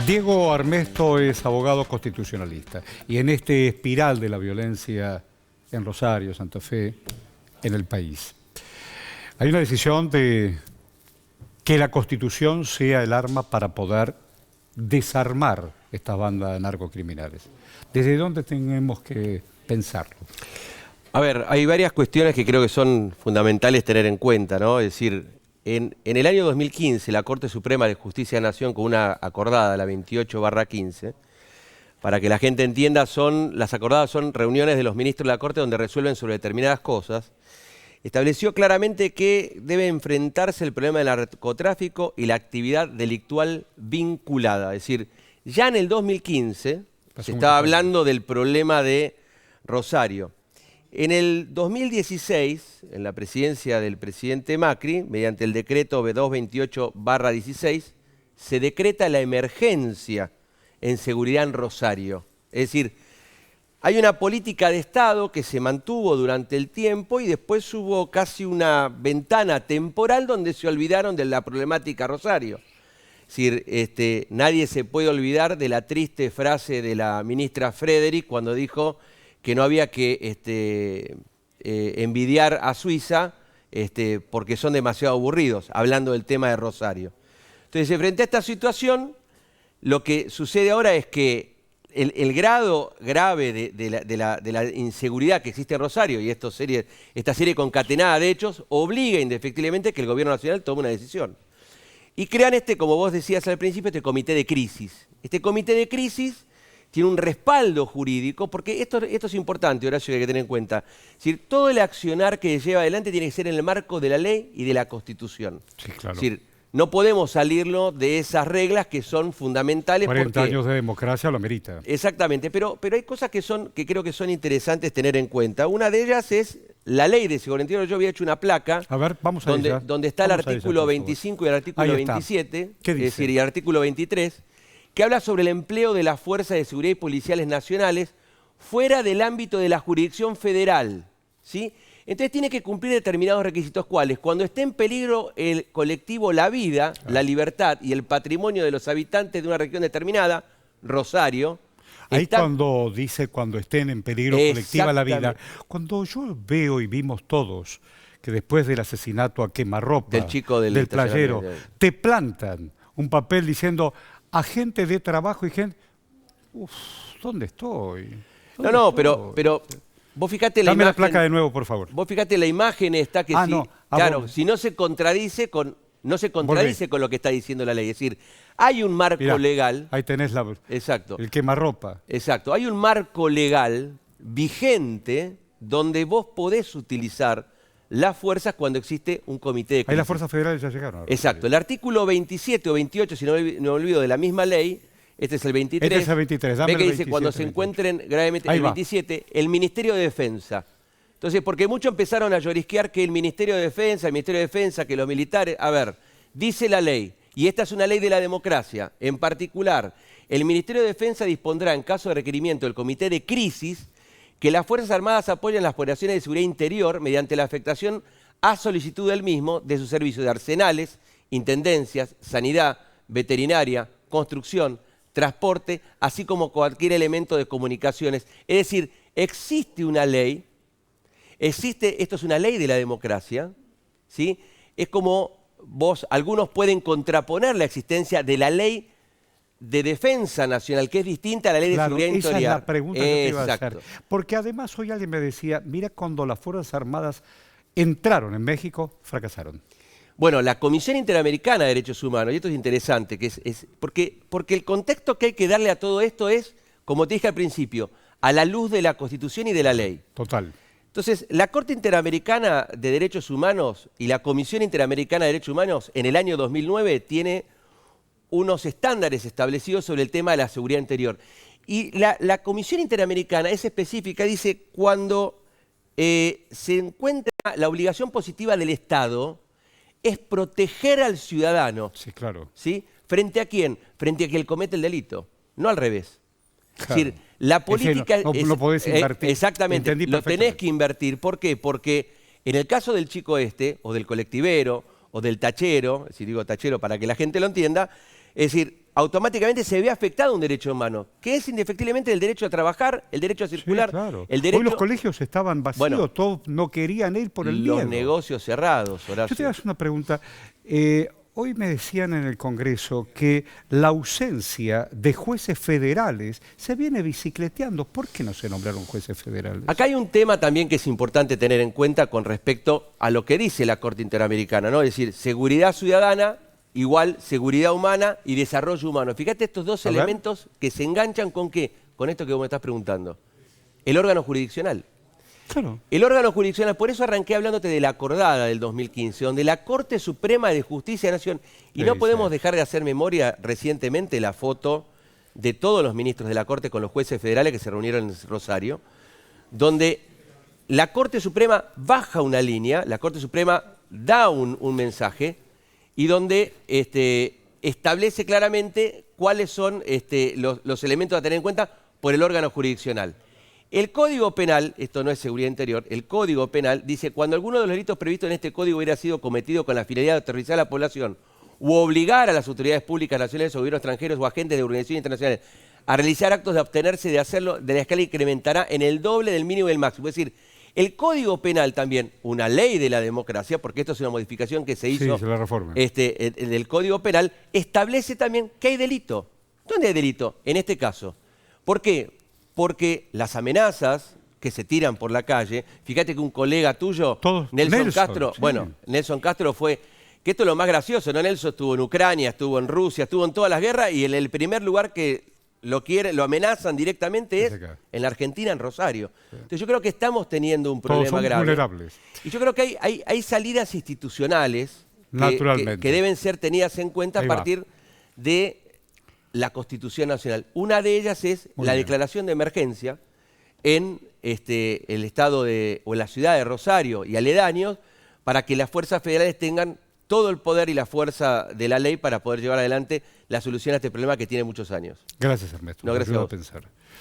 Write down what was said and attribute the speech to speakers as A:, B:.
A: Diego Armesto es abogado constitucionalista y en este espiral de la violencia en Rosario, Santa Fe, en el país, hay una decisión de que la Constitución sea el arma para poder desarmar estas bandas narcocriminales. ¿Desde dónde tenemos que pensarlo?
B: A ver, hay varias cuestiones que creo que son fundamentales tener en cuenta, ¿no? Es decir, en el año 2015 la Corte Suprema de Justicia de la Nación, con una acordada, la 28/15, para que la gente entienda, las acordadas son reuniones de los ministros de la Corte donde resuelven sobre determinadas cosas, estableció claramente que debe enfrentarse el problema del narcotráfico y la actividad delictual vinculada. Es decir, ya en el 2015 se estaba hablando del problema de Rosario. En el 2016, en la presidencia del presidente Macri, mediante el decreto B228/16, se decreta la emergencia en seguridad en Rosario. Es decir, hay una política de Estado que se mantuvo durante el tiempo y después hubo casi una ventana temporal donde se olvidaron de la problemática Rosario. Es decir, nadie se puede olvidar de la triste frase de la ministra Frederick cuando dijo que no había que envidiar a Suiza porque son demasiado aburridos, hablando del tema de Rosario. Entonces, frente a esta situación, lo que sucede ahora es que el grado grave de la inseguridad que existe en Rosario y esta serie concatenada de hechos obliga indefectiblemente que el gobierno nacional tome una decisión. Y crean como vos decías al principio, este comité de crisis. Este comité de crisis tiene un respaldo jurídico, porque esto es importante, Horacio, que hay que tener en cuenta. Es decir, todo el accionar que lleva adelante tiene que ser en el marco de la ley y de la Constitución.
A: Sí, claro.
B: Es decir, no podemos salirlo de esas reglas que son fundamentales.
A: 40 años de democracia lo amerita.
B: Exactamente, pero hay cosas que creo que son interesantes tener en cuenta. Una de ellas es la ley de seguridad interior. Yo había hecho una placa
A: a ver, vamos a
B: donde está el artículo 25 y el artículo 27,
A: ¿Qué dice?
B: es decir, y el artículo 23, que habla sobre el empleo de las fuerzas de seguridad y policiales nacionales fuera del ámbito de la jurisdicción federal, ¿sí? Entonces tiene que cumplir determinados requisitos, ¿cuáles? Cuando esté en peligro el colectivo, la vida, la libertad y el patrimonio de los habitantes de una región determinada, Rosario.
A: Ahí cuando dice cuando estén en peligro colectiva la vida, cuando yo veo y vimos todos que después del asesinato a quemarropa
B: del chico del
A: playero, te plantan un papel diciendo agente de trabajo y gente... Uf, ¿dónde estoy?
B: No, pero vos fíjate la
A: imagen... Dame la placa
B: de
A: nuevo, por favor.
B: Vos fíjate la imagen esta que claro, si no se contradice con lo que está diciendo la ley. Es decir, hay un marco legal...
A: Ahí tenés el quemarropa.
B: Exacto. Hay un marco legal vigente donde vos podés utilizar las fuerzas cuando existe un comité de crisis.
A: Ahí las fuerzas federales ya llegaron.
B: Exacto. El artículo 27 o 28, si no me olvido, de la misma ley, este es el 23.
A: Este es el 23, dame
B: ve que
A: el
B: dice
A: 27,
B: cuando se encuentren gravemente...
A: Ahí
B: el 27, el Ministerio de Defensa. Entonces, porque muchos empezaron a llorisquear que el Ministerio de Defensa, que los militares... A ver, dice la ley, y esta es una ley de la democracia, en particular, el Ministerio de Defensa dispondrá, en caso de requerimiento del Comité de Crisis, que las Fuerzas Armadas apoyen las operaciones de seguridad interior mediante la afectación a solicitud del mismo de su servicio de arsenales, intendencias, sanidad, veterinaria, construcción, transporte, así como cualquier elemento de comunicaciones. Es decir, existe una ley, esto es una ley de la democracia, ¿sí? Es como algunos pueden contraponer la existencia de la ley de defensa nacional, que es distinta a la ley de seguridad interior.
A: Esa es la pregunta que te iba a hacer. Porque además hoy alguien me decía, mira, cuando las Fuerzas Armadas entraron en México, fracasaron.
B: Bueno, la Comisión Interamericana de Derechos Humanos, y esto es interesante, porque el contexto que hay que darle a todo esto es, como te dije al principio, a la luz de la Constitución y de la ley.
A: Total.
B: Entonces, la Corte Interamericana de Derechos Humanos y la Comisión Interamericana de Derechos Humanos en el año 2009 tiene unos estándares establecidos sobre el tema de la seguridad interior. Y la Comisión Interamericana es específica, dice, cuando se encuentra la obligación positiva del Estado es proteger al ciudadano.
A: Sí, claro.
B: ¿Sí? ¿Frente a quién? Frente a quien comete el delito, no al revés.
A: Claro.
B: Es decir, la política...
A: No podés invertir.
B: Exactamente, lo tenés que invertir. ¿Por qué? Porque en el caso del chico o del colectivero, o del tachero, si digo tachero para que la gente lo entienda, es decir, automáticamente se ve afectado un derecho humano, que es indefectiblemente el derecho a trabajar, el derecho a circular,
A: Sí, claro.
B: el derecho...
A: Hoy los colegios estaban vacíos,
B: Bueno,
A: todos no querían ir por el
B: los
A: miedo.
B: negocios cerrados,
A: Yo
B: Horacio.
A: te hago una pregunta. Hoy me decían en el Congreso que la ausencia de jueces federales se viene bicicleteando. ¿Por qué no se nombraron jueces federales?
B: Acá hay un tema también que es importante tener en cuenta con respecto a lo que dice la Corte Interamericana, ¿no? Es decir, seguridad ciudadana igual seguridad humana y desarrollo humano. Fíjate estos dos elementos que se enganchan con ¿qué? Con esto que vos me estás preguntando. El órgano jurisdiccional.
A: Claro.
B: El órgano jurisdiccional, por eso arranqué hablándote de la acordada del 2015, donde la Corte Suprema de Justicia de la Nación, y no podemos dejar de hacer memoria recientemente la foto de todos los ministros de la Corte con los jueces federales que se reunieron en Rosario, donde la Corte Suprema baja una línea, la Corte Suprema da un mensaje, y donde establece claramente cuáles son los elementos a tener en cuenta por el órgano jurisdiccional. El Código Penal, esto no es seguridad interior, el Código Penal dice cuando alguno de los delitos previstos en este código hubiera sido cometido con la finalidad de aterrorizar a la población u obligar a las autoridades públicas nacionales o gobiernos extranjeros o agentes de organizaciones internacionales a realizar actos de abstenerse de hacerlo, de la escala incrementará en el doble del mínimo y del máximo. Es decir, el Código Penal también, una ley de la democracia, porque esto es una modificación que se hizo
A: la reforma.
B: del Código Penal, establece también que hay delito. ¿Dónde hay delito? En este caso. ¿Por qué? Porque las amenazas que se tiran por la calle, fíjate que un colega tuyo, Nelson Castro,
A: sí.
B: bueno, Nelson Castro fue, que esto es lo más gracioso, ¿no? Nelson estuvo en Ucrania, estuvo en Rusia, estuvo en todas las guerras y el primer lugar que lo amenazan directamente es en la Argentina, en Rosario. Sí. Entonces yo creo que estamos teniendo un problema
A: Todos son
B: grave.
A: vulnerables.
B: Y yo creo que hay salidas institucionales que deben ser tenidas en cuenta a partir de la Constitución Nacional. Una de ellas es la declaración de emergencia en el estado o en la ciudad de Rosario y aledaños para que las fuerzas federales tengan todo el poder y la fuerza de la ley para poder llevar adelante la solución a este problema que tiene muchos años.
A: Gracias, Ernesto.
B: No, gracias a vos.
A: Pensar.